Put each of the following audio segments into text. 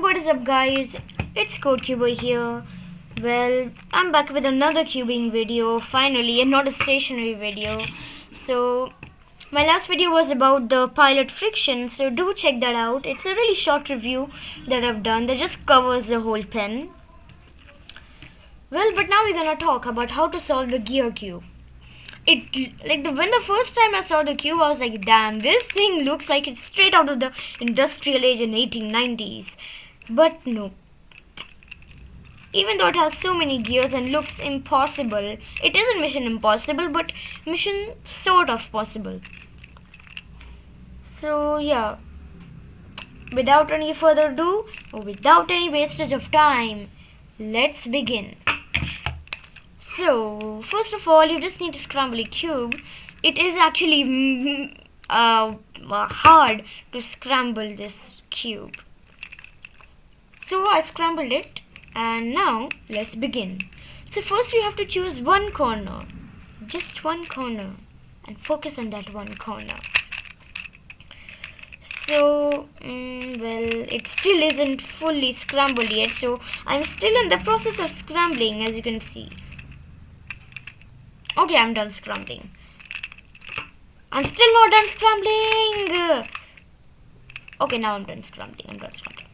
What is up, guys? It's CodeCuber here. Well, I'm back with another cubing video, finally, and not a stationary video. So, my last video was about the pilot friction, so do check that out. It's a really short review that I've done that just covers the whole pen. Well, but now we're gonna talk about how to solve the gear cube. When the first time I saw the cube, I was like, damn, this thing looks like it's straight out of the industrial age in 1890s. But no. Even though it has so many gears and looks impossible, it isn't mission impossible, but mission sort of possible. So yeah, without any further ado, or without any wastage of time, let's begin. So, first of all, you just need to scramble a cube. It is actually hard to scramble this cube. So, I scrambled it, and now let's begin. So, first you have to choose one corner, just one corner, and focus on that one corner. So, it still isn't fully scrambled yet, so I'm still in the process of scrambling, as you can see. Okay, I'm done scrambling. I'm still not done scrambling. Okay, now I'm done scrambling. I'm done scrambling.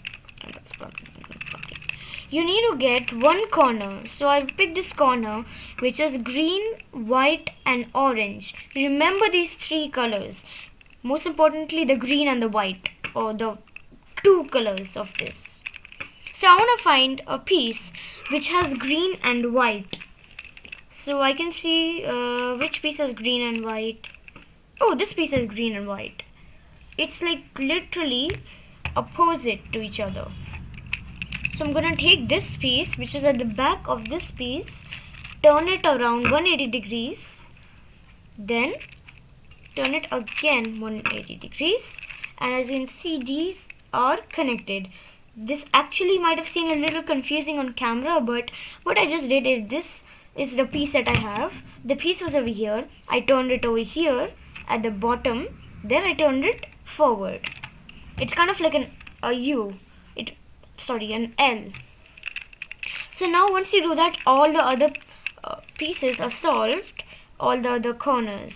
You need to get one corner. So I picked this corner, which is green, white, and orange. Remember these three colors. Most importantly, the green and the white, or the two colors of this. So I want to find a piece which has green and white. So I can see which piece has green and white. Oh, this piece has green and white. It's like literally opposite to each other. So I'm gonna take this piece, which is at the back of this piece, turn it around 180 degrees, then turn it again 180 degrees, and as you can see, these are connected. This actually might have seemed a little confusing on camera, but what I just did is this is the piece that I have. The piece was over here. I turned it over here at the bottom. Then I turned it forward. It's kind of like an L. So now once you do that, all the other pieces are solved. All the other corners.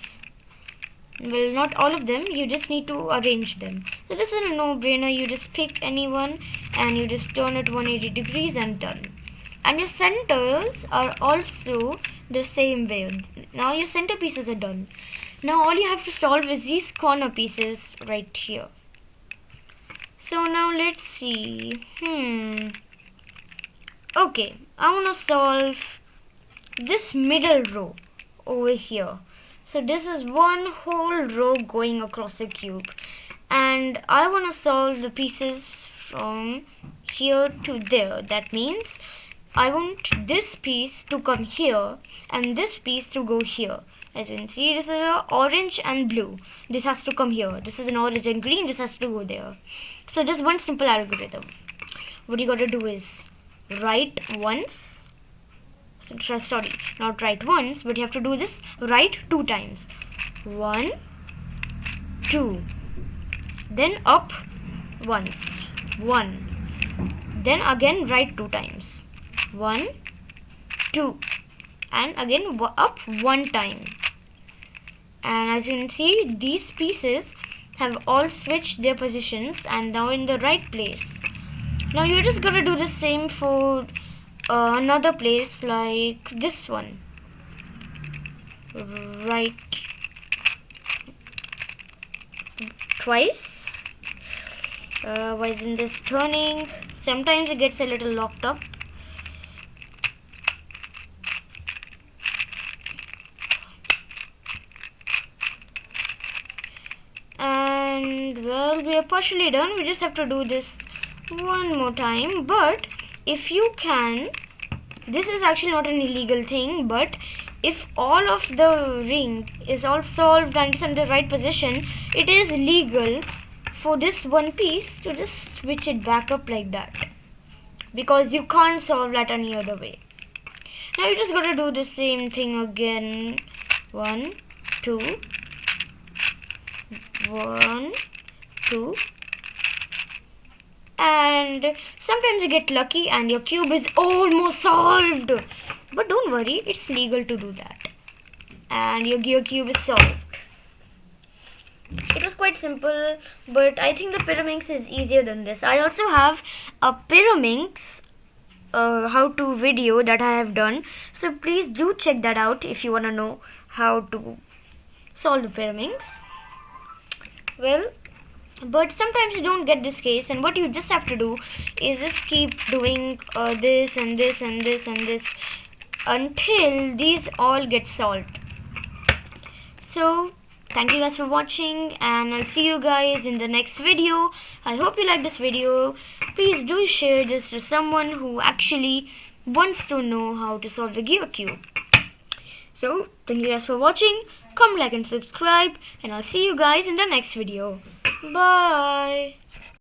Well, not all of them. You just need to arrange them. So this is a no-brainer. You just pick any one and you just turn it 180 degrees and done. And your centers are also the same way. Now your center pieces are done. Now all you have to solve is these corner pieces right here. So now let's see. Okay, I want to solve this middle row over here. So this is one whole row going across the cube. And I want to solve the pieces from here to there. That means I want this piece to come here and this piece to go here. As you can see, this is an orange and blue. This has to come here. This is an orange and green. This has to go there. So just one simple algorithm. What you got to do is write once. Sorry, not write once, but you have to do this. Write 2 times. 1, 2. Then up once. 1. Then again write 2 times. 1, 2, and again up 1 time. And as you can see, these pieces have all switched their positions and now in the right place. Now you're just gonna do the same for another place like this one. Right twice. Why isn't this turning? Sometimes it gets a little locked up. And well, we are partially done. We just have to do this one more time. But if you can, this is actually not an illegal thing, but if all of the ring is all solved and it's in the right position, it is legal for this one piece to just switch it back up like that, because you can't solve that any other way. Now you just gotta do the same thing again. 1, 2, 1, 2, and sometimes you get lucky and your cube is almost solved. But don't worry, it's legal to do that. And your cube is solved. It was quite simple, but I think the Pyraminx is easier than this. I also have a Pyraminx how to video that I have done, so please do check that out if you want to know how to solve the Pyraminx. Well, but sometimes you don't get this case, and what you just have to do is just keep doing this and this and this and this until these all get solved. So thank you guys for watching, and I'll see you guys in the next video. I hope you like this video. Please do share this with someone who actually wants to know how to solve the GeoCube. So thank you guys for watching. Comment, like and subscribe, and I'll see you guys in the next video. Bye.